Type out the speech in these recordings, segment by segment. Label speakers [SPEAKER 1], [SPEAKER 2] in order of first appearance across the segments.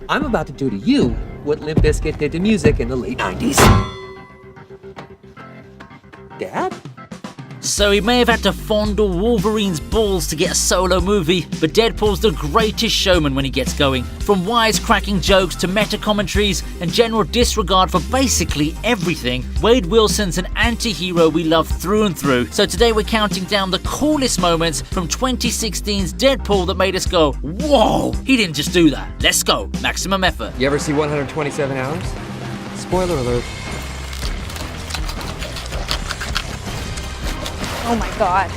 [SPEAKER 1] I'm about to do to you what Limp Bizkit did to music in the late 90s. Dad?
[SPEAKER 2] So he may have had to fondle Wolverine's balls to get a solo movie, but Deadpool's the greatest showman when he gets going. From wisecracking jokes to meta commentaries and general disregard for basically everything, Wade Wilson's an anti-hero we love through and through. So today we're counting down the coolest moments from 2016's Deadpool that made us go, whoa, he didn't just do that. Let's go, maximum effort.
[SPEAKER 1] You ever see 127 Hours? Spoiler alert.
[SPEAKER 3] Oh my god,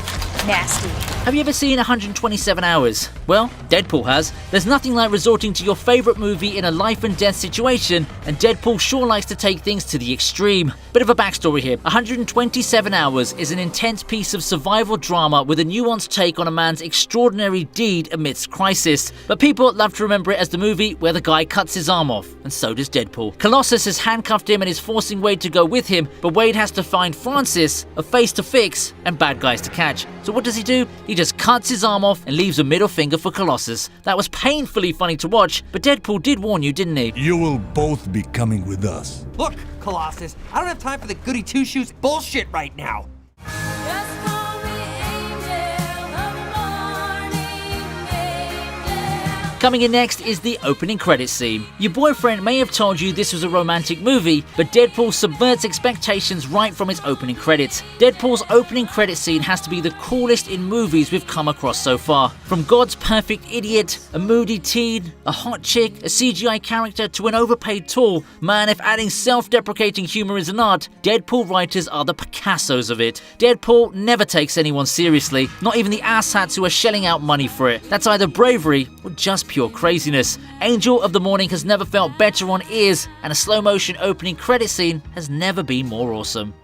[SPEAKER 3] nasty.
[SPEAKER 2] Have you ever seen 127 Hours? Well, Deadpool has. There's nothing like resorting to your favourite movie in a life and death situation, and Deadpool sure likes to take things to the extreme. Bit of a backstory here. 127 Hours is an intense piece of survival drama with a nuanced take on a man's extraordinary deed amidst crisis. But people love to remember it as the movie where the guy cuts his arm off, and so does Deadpool. Colossus has handcuffed him and is forcing Wade to go with him, but Wade has to find Francis, a face to fix, and bad guys to catch. So what does he do? He just cuts his arm off and leaves a middle finger for Colossus. That was painfully funny to watch, but Deadpool did warn you, didn't he?
[SPEAKER 4] You will both be coming with us.
[SPEAKER 1] Look, Colossus, I don't have time for the goody two-shoes bullshit right now.
[SPEAKER 2] Coming in next is the opening credits scene. Your boyfriend may have told you this was a romantic movie, but Deadpool subverts expectations right from its opening credits. Deadpool's opening credits scene has to be the coolest in movies we've come across so far. From God's perfect idiot, a moody teen, a hot chick, a CGI character, to an overpaid tool, man, if adding self-deprecating humor is an art, Deadpool writers are the Picassos of it. Deadpool never takes anyone seriously, not even the asshats who are shelling out money for it. That's either bravery or just pure craziness. Angel of the Morning has never felt better on ears, and a slow-motion opening credit scene has never been more awesome.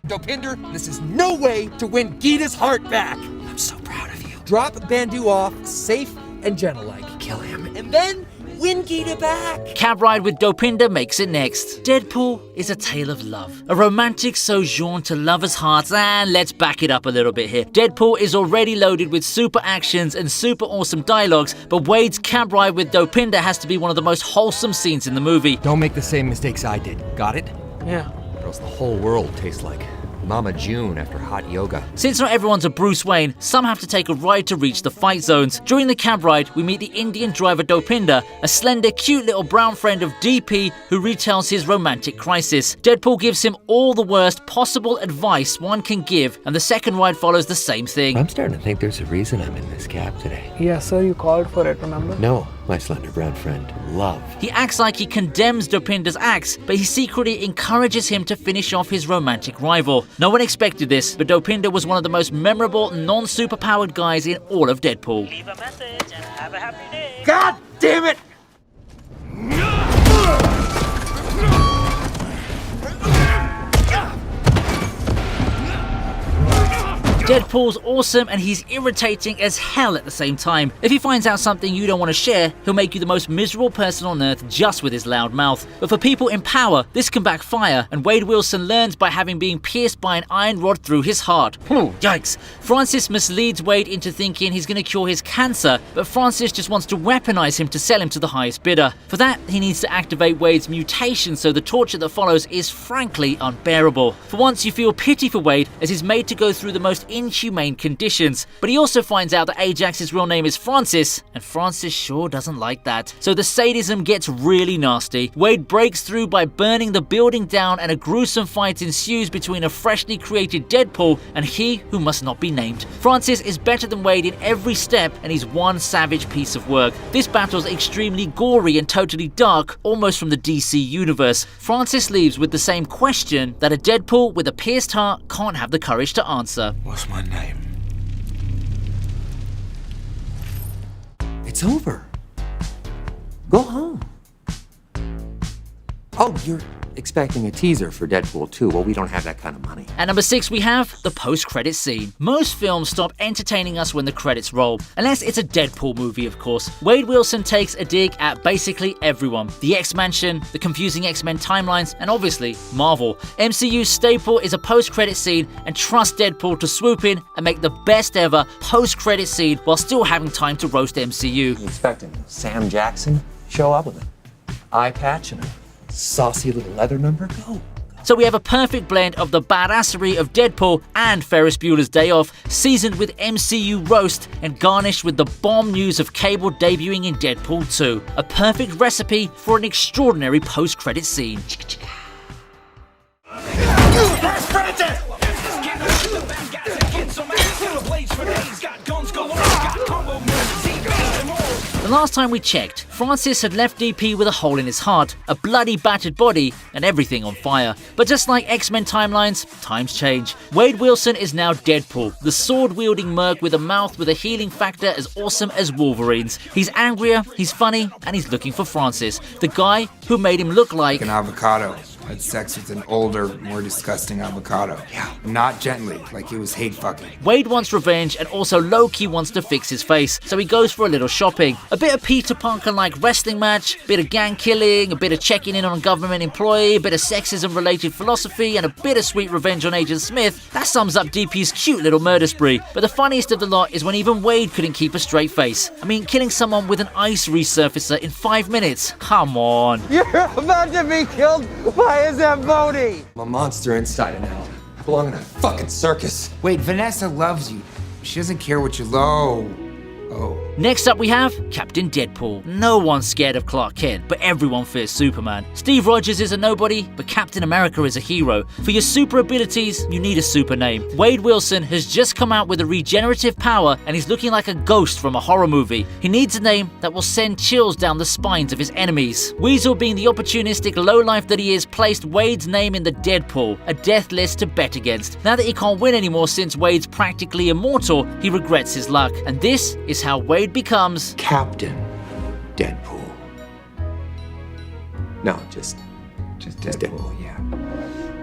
[SPEAKER 1] Dopinder, this is no way to win Gita's heart back. I'm so proud of you. Drop Bandu off, safe and gentle-like. Kill him, and then win Gita back.
[SPEAKER 2] Cab Ride with Dopinder makes it next. Deadpool is a tale of love. A romantic sojourn to lovers' hearts, and let's back it up a little bit here. Deadpool is already loaded with super actions and super awesome dialogues, but Wade's cab ride with Dopinder has to be one of the most wholesome scenes in the movie.
[SPEAKER 5] Don't make the same mistakes I did. Got it?
[SPEAKER 1] Yeah.
[SPEAKER 5] Or else the whole world tastes like Mama June after hot yoga.
[SPEAKER 2] Since not everyone's a Bruce Wayne, some have to take a ride to reach the fight zones. During the cab ride, we meet the Indian driver Dopinder, a slender, cute little brown friend of DP who retells his romantic crisis. Deadpool gives him all the worst possible advice one can give, and the second ride follows the same thing.
[SPEAKER 5] I'm starting to think there's a reason I'm in this cab today.
[SPEAKER 6] Yes, sir, you called for it, remember?
[SPEAKER 5] No, my slender brown friend, love.
[SPEAKER 2] He acts like he condemns Dopinder's acts, but he secretly encourages him to finish off his romantic rival. No one expected this, but Dopinder was one of the most memorable non-superpowered guys in all of Deadpool.
[SPEAKER 7] Leave a message and have a happy day.
[SPEAKER 1] God damn it!
[SPEAKER 2] Deadpool's awesome and he's irritating as hell at the same time. If he finds out something you don't want to share, he'll make you the most miserable person on earth just with his loud mouth. But for people in power, this can backfire, and Wade Wilson learns by having been pierced by an iron rod through his heart. Yikes. Francis misleads Wade into thinking he's going to cure his cancer, but Francis just wants to weaponize him to sell him to the highest bidder. For that, he needs to activate Wade's mutation, so the torture that follows is frankly unbearable. For once, you feel pity for Wade as he's made to go through the most inhumane conditions, but he also finds out that Ajax's real name is Francis, and Francis sure doesn't like that. So the sadism gets really nasty. Wade breaks through by burning the building down, and a gruesome fight ensues between a freshly created Deadpool and he who must not be named. Francis is better than Wade in every step, and he's one savage piece of work. This battle's extremely gory and totally dark, almost from the DC universe. Francis leaves with the same question that a Deadpool with a pierced heart can't have the courage to answer.
[SPEAKER 4] What's my name?
[SPEAKER 1] It's over. Go home. Oh,
[SPEAKER 5] expecting a teaser for Deadpool 2. Well, we don't have that kind of money.
[SPEAKER 2] At number 6 we have the post-credits scene. Most films stop entertaining us when the credits roll, unless it's a Deadpool movie of course. Wade Wilson takes a dig at basically everyone. The X-Mansion, the confusing X-Men timelines, and obviously Marvel. MCU's staple is a post-credit scene, and trust Deadpool to swoop in and make the best ever post-credit scene while still having time to roast MCU.
[SPEAKER 5] You expecting Sam Jackson show up with an eye patch and a saucy little leather number? Go.
[SPEAKER 2] So we have a perfect blend of the badassery of Deadpool and Ferris Bueller's Day Off, seasoned with MCU roast and garnished with the bomb news of Cable debuting in Deadpool 2. A perfect recipe for an extraordinary post-credit scene. The last time we checked, Francis had left DP with a hole in his heart, a bloody battered body, and everything on fire. But just like X-Men timelines, times change. Wade Wilson is now Deadpool, the sword-wielding merc with a mouth with a healing factor as awesome as Wolverine's. He's angrier, he's funny, and he's looking for Francis, the guy who made him look like
[SPEAKER 8] an avocado. Had sex with an older, more disgusting avocado. Yeah. Not gently, like he was hate fucking.
[SPEAKER 2] Wade wants revenge and also low-key wants to fix his face, so he goes for a little shopping. A bit of Peter Parker-like wrestling match, a bit of gang killing, a bit of checking in on a government employee, a bit of sexism-related philosophy, and a bit of sweet revenge on Agent Smith. That sums up DP's cute little murder spree. But the funniest of the lot is when even Wade couldn't keep a straight face. I mean, killing someone with an ice resurfacer in 5 minutes. Come on.
[SPEAKER 1] You're about to be killed by a Zamboni!
[SPEAKER 5] I'm a monster inside and out. I belong in a fucking circus.
[SPEAKER 8] Wait, Vanessa loves you. She doesn't care what you low. Oh.
[SPEAKER 2] Next up we have Captain Deadpool. No one's scared of Clark Kent, but everyone fears Superman. Steve Rogers is a nobody, but Captain America is a hero. For your super abilities, you need a super name. Wade Wilson has just come out with a regenerative power, and he's looking like a ghost from a horror movie. He needs a name that will send chills down the spines of his enemies. Weasel, being the opportunistic lowlife that he is, placed Wade's name in the Deadpool, a death list to bet against. Now that he can't win anymore since Wade's practically immortal, he regrets his luck. And this is how Wade becomes
[SPEAKER 5] Captain Deadpool. No, just
[SPEAKER 8] Deadpool, yeah.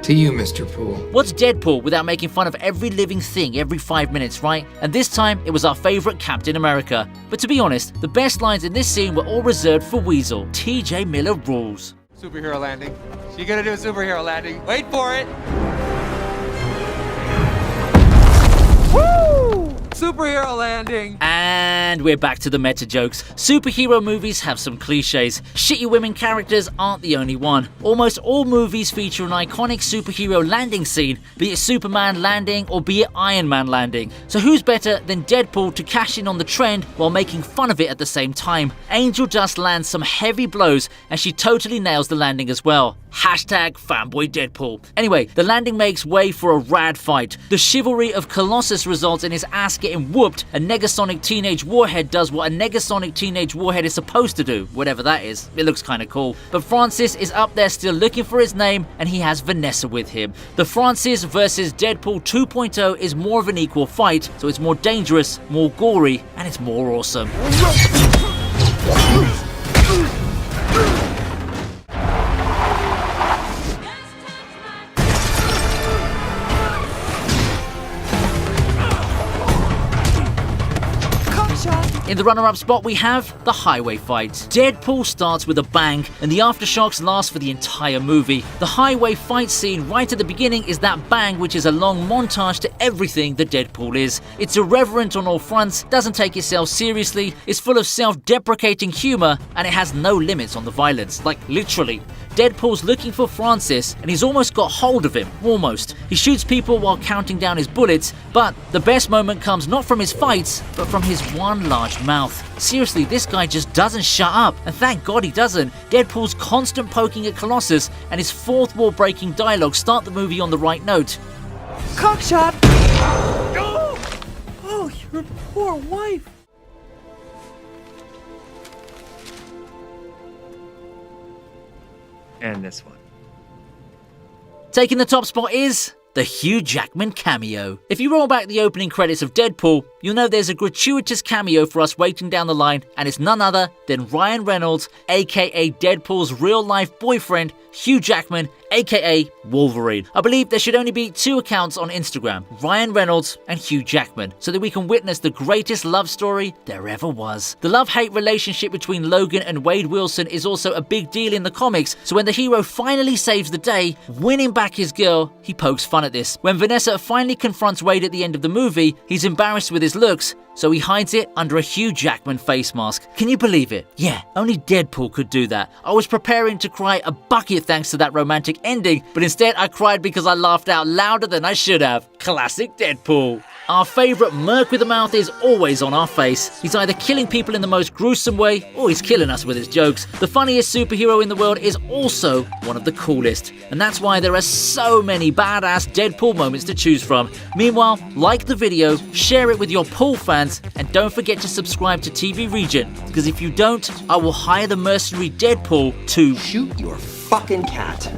[SPEAKER 8] To you, Mr. Poole.
[SPEAKER 2] What's Deadpool without making fun of every living thing every 5 minutes, right? And this time, it was our favorite Captain America. But to be honest, the best lines in this scene were all reserved for Weasel. TJ Miller rules.
[SPEAKER 1] Superhero landing. She gonna do a superhero landing. Wait for it! Woo! Superhero landing!
[SPEAKER 2] And we're back to the meta jokes. Superhero movies have some cliches. Shitty women characters aren't the only one. Almost all movies feature an iconic superhero landing scene, be it Superman landing or be it Iron Man landing. So who's better than Deadpool to cash in on the trend while making fun of it at the same time? Angel Dust lands some heavy blows and she totally nails the landing as well. Hashtag fanboy Deadpool. Anyway, the landing makes way for a rad fight. The chivalry of Colossus results in his ass getting whooped. A Negasonic Teenage Warhead does what a Negasonic Teenage Warhead is supposed to do, whatever that is. It looks kinda cool. But Francis is up there still looking for his name, and he has Vanessa with him. The Francis versus Deadpool 2.0 is more of an equal fight, so it's more dangerous, more gory, and it's more awesome. In the runner-up spot we have the highway fight. Deadpool starts with a bang and the aftershocks last for the entire movie. The highway fight scene right at the beginning is that bang, which is a long montage to everything that Deadpool is. It's irreverent on all fronts, doesn't take itself seriously, is full of self-deprecating humor, and it has no limits on the violence, like literally. Deadpool's looking for Francis and he's almost got hold of him, almost. He shoots people while counting down his bullets, but the best moment comes not from his fights, but from his one large mouth. Seriously, this guy just doesn't shut up, and thank God he doesn't. Deadpool's constant poking at Colossus and his fourth wall breaking dialogue start the movie on the right note.
[SPEAKER 1] Cockshot! Oh, your poor wife!
[SPEAKER 5] and this one.
[SPEAKER 2] Taking the top spot is the Hugh Jackman cameo. If you roll back the opening credits of Deadpool, you'll know there's a gratuitous cameo for us waiting down the line, and it's none other than Ryan Reynolds, aka Deadpool's real-life boyfriend, Hugh Jackman, aka Wolverine. I believe there should only be 2 accounts on Instagram, Ryan Reynolds and Hugh Jackman, so that we can witness the greatest love story there ever was. The love-hate relationship between Logan and Wade Wilson is also a big deal in the comics, so when the hero finally saves the day, winning back his girl, he pokes fun at this. When Vanessa finally confronts Wade at the end of the movie, he's embarrassed with his looks, so he hides it under a Hugh Jackman face mask. Can you believe it? Yeah, only Deadpool could do that. I was preparing to cry a bucket thanks to that romantic ending, but instead I cried because I laughed out louder than I should have. Classic Deadpool. Our favourite merc with a mouth is always on our face. He's either killing people in the most gruesome way, or he's killing us with his jokes. The funniest superhero in the world is also one of the coolest, and that's why there are so many badass Deadpool moments to choose from. Meanwhile, like the video, share it with your Pool fans, and don't forget to subscribe to TV Regent, because if you don't, I will hire the mercenary Deadpool to
[SPEAKER 5] Shoot your fucking cat.